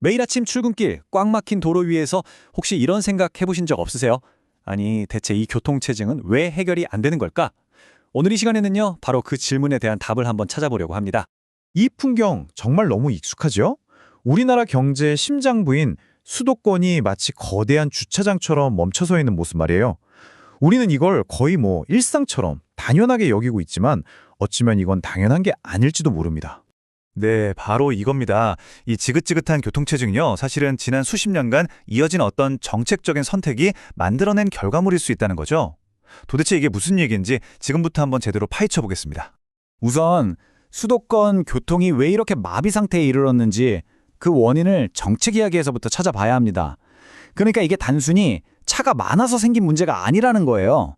매일 아침 출근길 꽉 막힌 도로 위에서 혹시 이런 생각 해보신 적 없으세요? 아니, 대체 이 교통체증은 왜 해결이 안 되는 걸까? 오늘 이 시간에는요, 바로 그 질문에 대한 답을 한번 찾아보려고 합니다. 이 풍경 정말 너무 익숙하죠? 우리나라 경제의 심장부인 수도권이 마치 거대한 주차장처럼 멈춰서 있는 모습 말이에요. 우리는 이걸 거의 일상처럼 당연하게 여기고 있지만 어쩌면 이건 당연한 게 아닐지도 모릅니다. 네, 바로 이겁니다. 이 지긋지긋한 교통체증요, 사실은 지난 수십 년간 이어진 어떤 정책적인 선택이 만들어낸 결과물일 수 있다는 거죠. 도대체 이게 무슨 얘기인지 지금부터 한번 제대로 파헤쳐 보겠습니다. 우선 수도권 교통이 왜 이렇게 마비 상태에 이르렀는지 그 원인을 정책 이야기에서부터 찾아봐야 합니다. 그러니까 이게 단순히 차가 많아서 생긴 문제가 아니라는 거예요.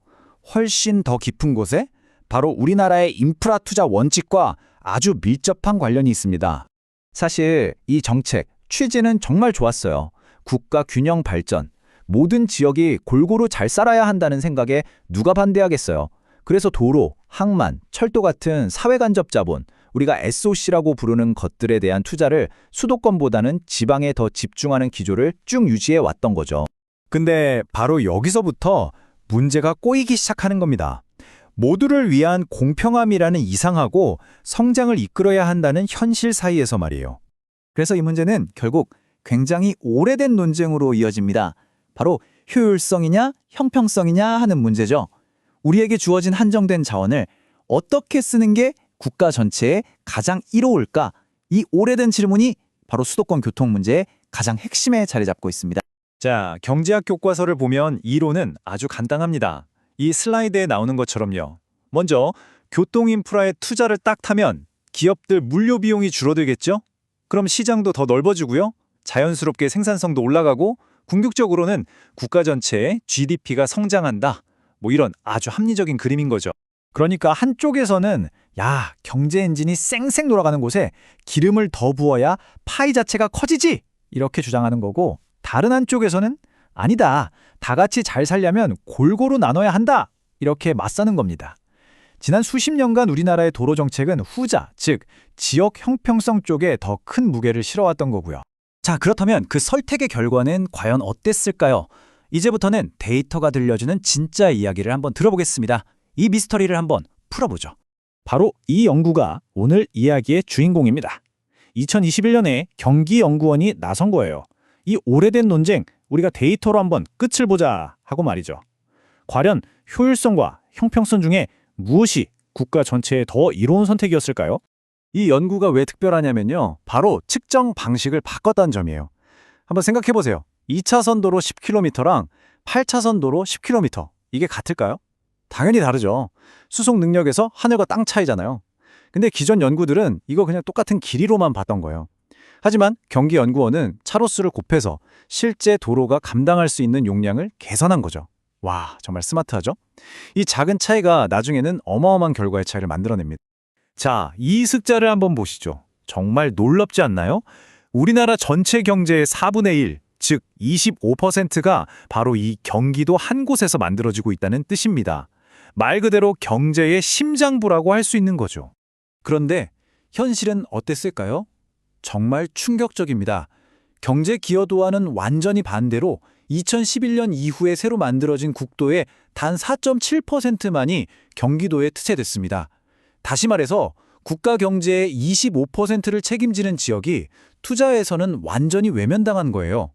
훨씬 더 깊은 곳에 바로 우리나라의 인프라 투자 원칙과 아주 밀접한 관련이 있습니다. 사실 이 정책 취지는 정말 좋았어요. 국가 균형 발전, 모든 지역이 골고루 잘 살아야 한다는 생각에 누가 반대하겠어요. 그래서 도로, 항만, 철도 같은 사회 간접 자본, 우리가 SOC라고 부르는 것들에 대한 투자를 수도권보다는 지방에 더 집중하는 기조를 쭉 유지해 왔던 거죠. 근데 바로 여기서부터 문제가 꼬이기 시작하는 겁니다. 모두를 위한 공평함이라는 이상하고 성장을 이끌어야 한다는 현실 사이에서 말이에요. 그래서 이 문제는 결국 굉장히 오래된 논쟁으로 이어집니다. 바로 효율성이냐 형평성이냐 하는 문제죠. 우리에게 주어진 한정된 자원을 어떻게 쓰는 게 국가 전체에 가장 이로울까? 이 오래된 질문이 바로 수도권 교통 문제의 가장 핵심에 자리 잡고 있습니다. 자, 경제학 교과서를 보면 이론은 아주 간단합니다. 이 슬라이드에 나오는 것처럼요. 먼저 교통 인프라에 투자를 딱 타면 기업들 물류 비용이 줄어들겠죠? 그럼 시장도 더 넓어지고요. 자연스럽게 생산성도 올라가고 궁극적으로는 국가 전체의 GDP가 성장한다. 이런 아주 합리적인 그림인 거죠. 그러니까 한쪽에서는 야, 경제 엔진이 쌩쌩 돌아가는 곳에 기름을 더 부어야 파이 자체가 커지지! 이렇게 주장하는 거고, 다른 한쪽에서는 아니다. 다 같이 잘 살려면 골고루 나눠야 한다. 이렇게 맞서는 겁니다. 지난 수십 년간 우리나라의 도로 정책은 후자, 즉 지역 형평성 쪽에 더 큰 무게를 실어왔던 거고요. 자, 그렇다면 그 선택의 결과는 과연 어땠을까요? 이제부터는 데이터가 들려주는 진짜 이야기를 한번 들어보겠습니다. 이 미스터리를 한번 풀어보죠. 바로 이 연구가 오늘 이야기의 주인공입니다. 2021년에 경기연구원이 나선 거예요. 이 오래된 논쟁, 우리가 데이터로 한번 끝을 보자 하고 말이죠. 과연 효율성과 형평성 중에 무엇이 국가 전체에 더 이로운 선택이었을까요? 이 연구가 왜 특별하냐면요. 바로 측정 방식을 바꿨다는 점이에요. 한번 생각해 보세요. 2차선 도로 10km랑 8차선 도로 10km. 이게 같을까요? 당연히 다르죠. 수속 능력에서 하늘과 땅 차이잖아요. 근데 기존 연구들은 이거 그냥 똑같은 길이로만 봤던 거예요. 하지만 경기연구원은 차로수를 곱해서 실제 도로가 감당할 수 있는 용량을 개선한 거죠. 와, 정말 스마트하죠? 이 작은 차이가 나중에는 어마어마한 결과의 차이를 만들어냅니다. 자, 이 숫자를 한번 보시죠. 정말 놀랍지 않나요? 우리나라 전체 경제의 4분의 1, 즉 25%가 바로 이 경기도 한 곳에서 만들어지고 있다는 뜻입니다. 말 그대로 경제의 심장부라고 할 수 있는 거죠. 그런데 현실은 어땠을까요? 정말 충격적입니다. 경제 기여도와는 완전히 반대로 2011년 이후에 새로 만들어진 국도의 단 4.7%만이 경기도에 투세됐습니다. 다시 말해서 국가 경제의 25%를 책임지는 지역이 투자에서는 완전히 외면당한 거예요.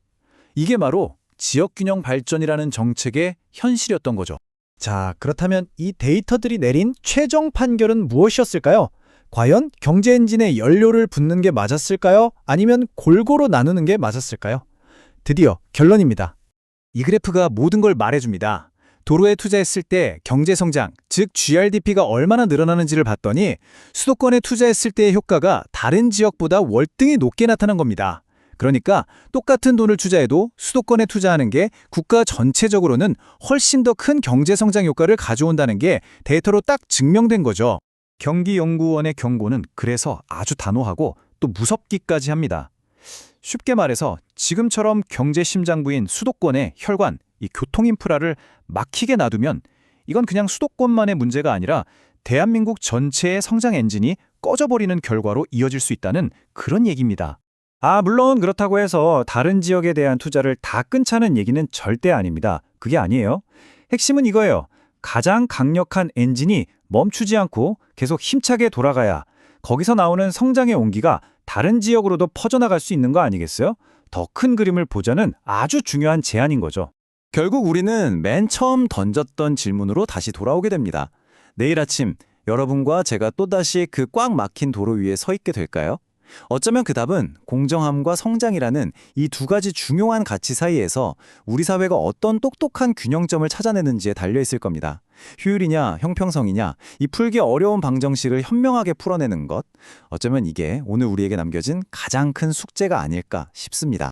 이게 바로 지역균형 발전이라는 정책의 현실이었던 거죠. 자, 그렇다면 이 데이터들이 내린 최종 판결은 무엇이었을까요? 과연 경제 엔진에 연료를 붓는 게 맞았을까요? 아니면 골고루 나누는 게 맞았을까요? 드디어 결론입니다. 이 그래프가 모든 걸 말해줍니다. 도로에 투자했을 때 경제 성장, 즉 GRDP가 얼마나 늘어나는지를 봤더니 수도권에 투자했을 때의 효과가 다른 지역보다 월등히 높게 나타난 겁니다. 그러니까 똑같은 돈을 투자해도 수도권에 투자하는 게 국가 전체적으로는 훨씬 더 큰 경제 성장 효과를 가져온다는 게 데이터로 딱 증명된 거죠. 경기연구원의 경고는 그래서 아주 단호하고 또 무섭기까지 합니다. 쉽게 말해서 지금처럼 경제 심장부인 수도권의 혈관, 이 교통 인프라를 막히게 놔두면 이건 그냥 수도권만의 문제가 아니라 대한민국 전체의 성장 엔진이 꺼져버리는 결과로 이어질 수 있다는 그런 얘기입니다. 물론 그렇다고 해서 다른 지역에 대한 투자를 다 끊자는 얘기는 절대 아닙니다. 그게 아니에요. 핵심은 이거예요. 가장 강력한 엔진이 멈추지 않고 계속 힘차게 돌아가야 거기서 나오는 성장의 온기가 다른 지역으로도 퍼져나갈 수 있는 거 아니겠어요? 더 큰 그림을 보자는 아주 중요한 제안인 거죠. 결국 우리는 맨 처음 던졌던 질문으로 다시 돌아오게 됩니다. 내일 아침 여러분과 제가 또다시 그 꽉 막힌 도로 위에 서 있게 될까요? 어쩌면 그 답은 공정함과 성장이라는 이 두 가지 중요한 가치 사이에서 우리 사회가 어떤 똑똑한 균형점을 찾아내는지에 달려 있을 겁니다. 효율이냐 형평성이냐 이 풀기 어려운 방정식을 현명하게 풀어내는 것, 어쩌면 이게 오늘 우리에게 남겨진 가장 큰 숙제가 아닐까 싶습니다.